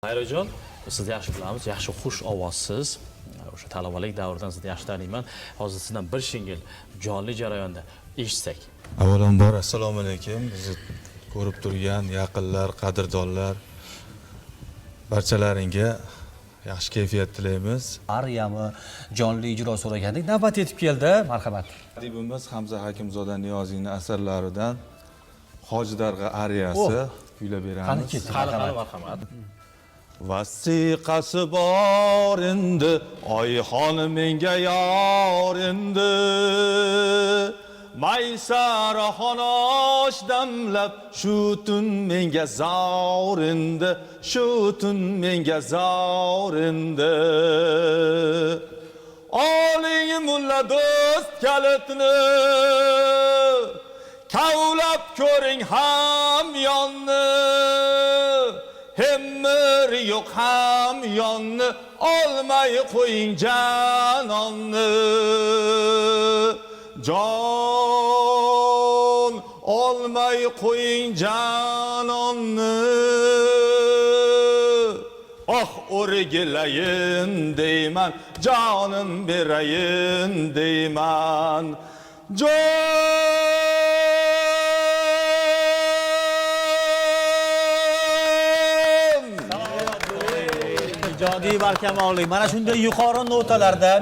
Xayrijon, sizni yaxshi bilamiz, yaxshi xush ovozsiz. O'sha talabalik davridan sizni yaxshi taniyman. Hozir sizdan bir shingil jonli jarayonda eshitsak. Avvalambor assalomu alaykum. Bizni ko'rib turgan yaqinlar, qadrdonlar barchalaringga yaxshi kayfiyat tilaymiz. Ariyami jonli ijro so'ragandik, navbat yetib keldi. Marhamat. Adibimiz Hamza Hakimzoda Niyoziyning asarlaridan Hojidarg'a ariyasi kuylab beramiz. Qani ketdi. Marhamat. Vasiqasi bor endi, oyxon menga yor endi. Maysar xonosh damlab, shu tun menga zor endi, shu tun menga zor endi. Oling mulla do'st kalitni, kavlab ko'ring ham yonni. Hemmir yo'q ham yonni, olmay qo'ying janonni. Jon olmay qo'ying janonni. Oh o'rgilayin deyman, jonim berayin deyman. Ijodiy barkamollik. Mana shunday yuqori notalarda